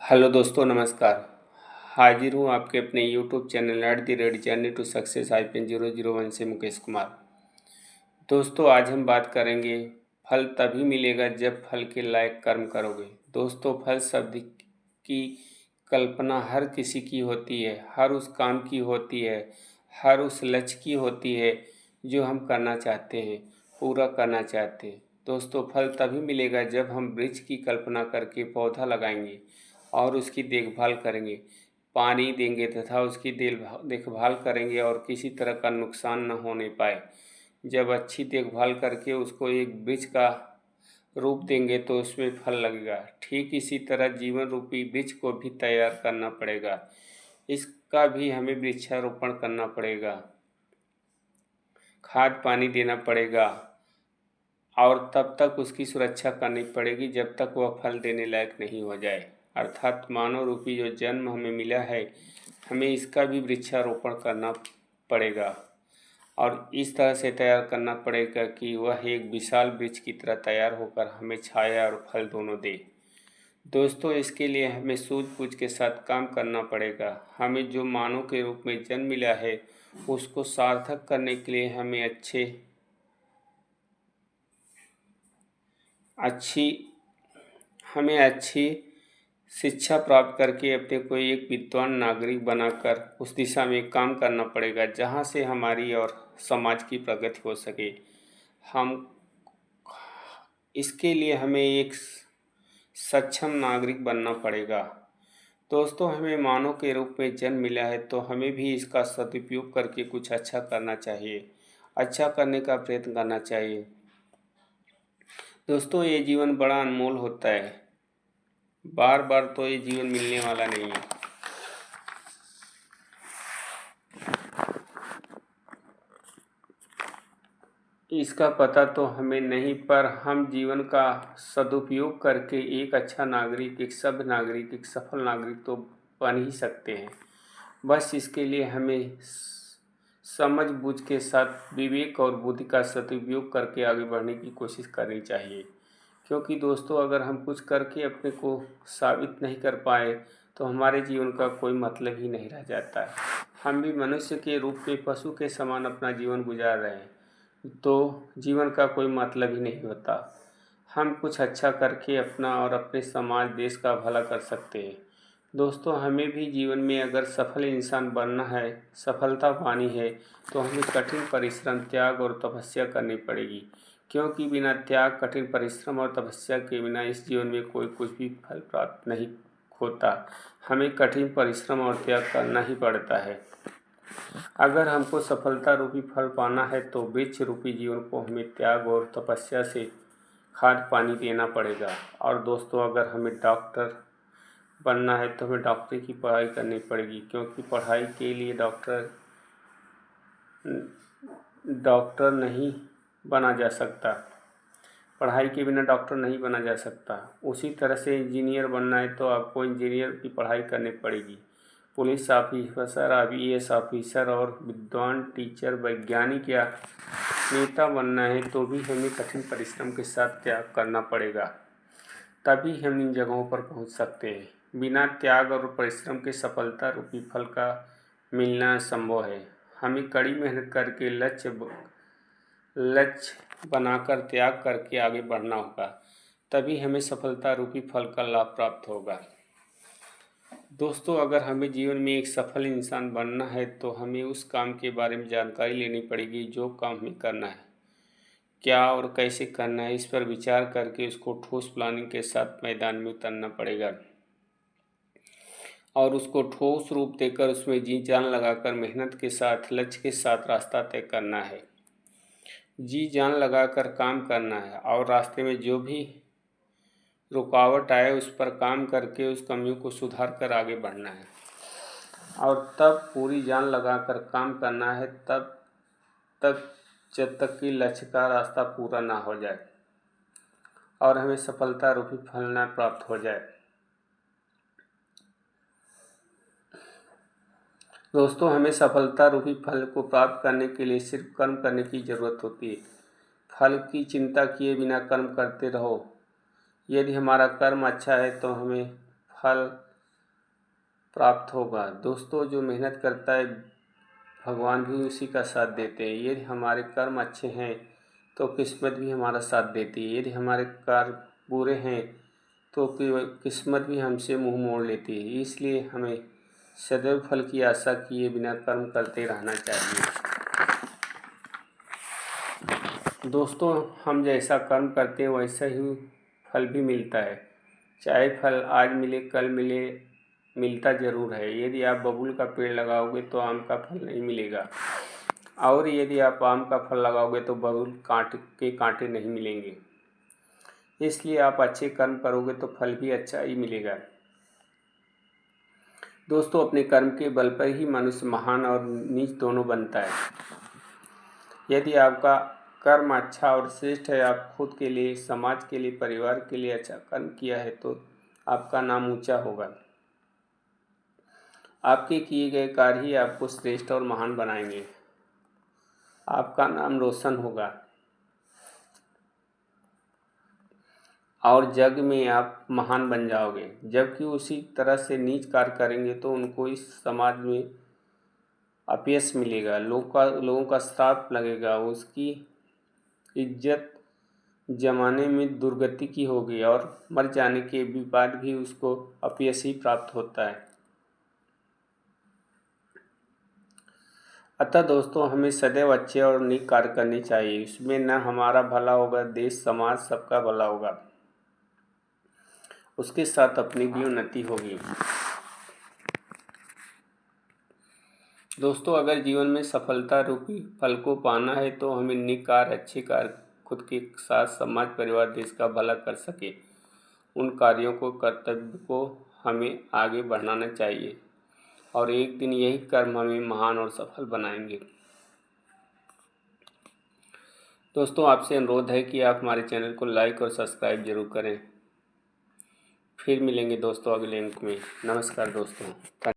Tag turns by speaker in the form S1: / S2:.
S1: Hello दोस्तों, नमस्कार। हाजिर हूँ आपके अपने YouTube channel @journey to success -001 से मुकेश कुमार। दोस्तों, आज हम बात करेंगे फल तभी मिलेगा जब फल के लायक कर्म करोगे। दोस्तों, फल शब्द की कल्पना हर किसी की होती है, हर उस काम की होती है, हर उस लक्ष्य की होती है जो हम करना चाहते हैं, पूरा करना चाहते हैं। दोस्तों, फल तभी मिलेगा जब हम वृक्ष की कल्पना करके पौधा लगाएंगे और उसकी देखभाल करेंगे, पानी देंगे तथा उसकी देखभाल करेंगे और किसी तरह का नुकसान न होने पाए। जब अच्छी देखभाल करके उसको एक वृक्ष का रूप देंगे तो उसमें फल लगेगा। ठीक इसी तरह जीवन रूपी वृक्ष को भी तैयार करना पड़ेगा, इसका भी हमें वृक्षारोपण करना पड़ेगा, खाद पानी देना पड़ेगा और तब तक उसकी सुरक्षा करनी पड़ेगी जब तक वह फल देने लायक नहीं हो जाए। अर्थात मानव रूपी जो जन्म हमें मिला है, हमें इसका भी वृक्षारोपण करना पड़ेगा और इस तरह से तैयार करना पड़ेगा कि वह एक विशाल वृक्ष की तरह तैयार होकर हमें छाया और फल दोनों दे। दोस्तों, इसके लिए हमें सूझबूझ के साथ काम करना पड़ेगा। हमें जो मानव के रूप में जन्म मिला है उसको सार्थक करने के लिए हमें अच्छी शिक्षा प्राप्त करके अपने को एक विद्वान नागरिक बनाकर उस दिशा में काम करना पड़ेगा जहाँ से हमारी और समाज की प्रगति हो सके। हम इसके लिए हमें एक सक्षम नागरिक बनना पड़ेगा। दोस्तों, हमें मानव के रूप में जन्म मिला है तो हमें भी इसका सदुपयोग करके कुछ अच्छा करना चाहिए, अच्छा करने का प्रयत्न करना चाहिए। दोस्तों, ये जीवन बड़ा अनमोल होता है, बार बार तो ये जीवन मिलने वाला नहीं है। इसका पता तो हमें नहीं, पर हम जीवन का सदुपयोग करके एक अच्छा नागरिक, एक सभ्य नागरिक, एक सफल नागरिक तो बन ही सकते हैं। बस इसके लिए हमें समझ बूझ के साथ विवेक और बुद्धि का सदुपयोग करके आगे बढ़ने की कोशिश करनी चाहिए। क्योंकि दोस्तों, अगर हम कुछ करके अपने को साबित नहीं कर पाए तो हमारे जीवन का कोई मतलब ही नहीं रह जाता है। हम भी मनुष्य के रूप में पशु के समान अपना जीवन गुजार रहे हैं तो जीवन का कोई मतलब ही नहीं होता। हम कुछ अच्छा करके अपना और अपने समाज देश का भला कर सकते हैं। दोस्तों, हमें भी जीवन में अगर सफल इंसान बनना है, सफलता पानी है तो हमें कठिन परिश्रम, त्याग और तपस्या करनी पड़ेगी। क्योंकि बिना त्याग, कठिन परिश्रम और तपस्या के बिना इस जीवन में कोई कुछ भी फल प्राप्त नहीं होता। हमें कठिन परिश्रम और त्याग करना ही पड़ता है। अगर हमको सफलता रूपी फल पाना है तो वृक्ष रूपी जीवन को हमें त्याग और तपस्या से खाद पानी देना पड़ेगा। और दोस्तों, अगर हमें डॉक्टर बनना है तो हमें डॉक्टरी की पढ़ाई करनी पड़ेगी। क्योंकि पढ़ाई के लिए डॉक्टर नहीं बना जा सकता, पढ़ाई के बिना डॉक्टर नहीं बना जा सकता। उसी तरह से इंजीनियर बनना है तो आपको इंजीनियर की पढ़ाई करनी पड़ेगी। पुलिस ऑफिसर, IAS ऑफिसर और विद्वान, टीचर, वैज्ञानिक या नेता बनना है तो भी हमें कठिन परिश्रम के साथ त्याग करना पड़ेगा, तभी हम इन जगहों पर पहुंच सकते हैं। बिना त्याग और परिश्रम के सफलता रूपी फल का मिलना असंभव है। हमें कड़ी मेहनत करके लक्ष्य बनाकर त्याग करके आगे बढ़ना होगा, तभी हमें सफलता रूपी फल का लाभ प्राप्त होगा। दोस्तों, अगर हमें जीवन में एक सफल इंसान बनना है तो हमें उस काम के बारे में जानकारी लेनी पड़ेगी जो काम हमें करना है, क्या और कैसे करना है। इस पर विचार करके उसको ठोस प्लानिंग के साथ मैदान में उतरना पड़ेगा और उसको ठोस रूप देकर उसमें जी जान लगाकर मेहनत के साथ, लक्ष्य के साथ रास्ता तय करना है। जी जान लगाकर काम करना है और रास्ते में जो भी रुकावट आए उस पर काम करके उस कमियों को सुधार कर आगे बढ़ना है और तब पूरी जान लगाकर काम करना है, तब तक जब तक कि लक्ष्य का रास्ता पूरा ना हो जाए और हमें सफलता रूपी फल ना प्राप्त हो जाए। दोस्तों, हमें सफलता रूपी फल को प्राप्त करने के लिए सिर्फ कर्म करने की ज़रूरत होती है। फल की चिंता किए बिना कर्म करते रहो। यदि हमारा कर्म अच्छा है तो हमें फल प्राप्त होगा। दोस्तों, जो मेहनत करता है भगवान भी उसी का साथ देते हैं। यदि हमारे कर्म अच्छे हैं तो किस्मत भी हमारा साथ देती है। यदि हमारे कार्य बुरे हैं तो किस्मत भी हमसे मुंह मोड़ लेती है। इसलिए हमें सदैव फल की आशा किए बिना कर्म करते रहना चाहिए। दोस्तों, हम जैसा कर्म करते हैं वैसा ही फल भी मिलता है। चाहे फल आज मिले कल मिले, मिलता ज़रूर है। यदि आप बबूल का पेड़ लगाओगे तो आम का फल नहीं मिलेगा, और यदि आप आम का फल लगाओगे तो बबूल कांटे नहीं मिलेंगे। इसलिए आप अच्छे कर्म करोगे तो फल भी अच्छा ही मिलेगा। दोस्तों, अपने कर्म के बल पर ही मनुष्य महान और नीच दोनों बनता है। यदि आपका कर्म अच्छा और श्रेष्ठ है, आप खुद के लिए, समाज के लिए, परिवार के लिए अच्छा कर्म किया है तो आपका नाम ऊंचा होगा। आपके किए गए कार्य ही आपको श्रेष्ठ और महान बनाएंगे। आपका नाम रोशन होगा और जग में आप महान बन जाओगे। जबकि उसी तरह से नीच कार्य करेंगे तो उनको इस समाज में अपयश मिलेगा, लोगों का श्राप लगेगा, उसकी इज्जत जमाने में दुर्गति की होगी और मर जाने के बाद भी उसको अपयश ही प्राप्त होता है। अतः दोस्तों, हमें सदैव अच्छे और नेक कार्य करने चाहिए। इसमें न हमारा भला होगा, देश समाज सबका भला होगा, उसके साथ अपनी भी उन्नति होगी। दोस्तों, अगर जीवन में सफलता रूपी फल को पाना है तो हमें नेक कार्य, अच्छे कार्य, खुद के साथ समाज, परिवार, देश का भला कर सके उन कार्यों को, कर्तव्य को हमें आगे बढ़ाना चाहिए और एक दिन यही कर्म हमें महान और सफल बनाएंगे। दोस्तों, आपसे अनुरोध है कि आप हमारे चैनल को लाइक और सब्सक्राइब जरूर करें। फिर मिलेंगे दोस्तों अगले अंक में। नमस्कार दोस्तों।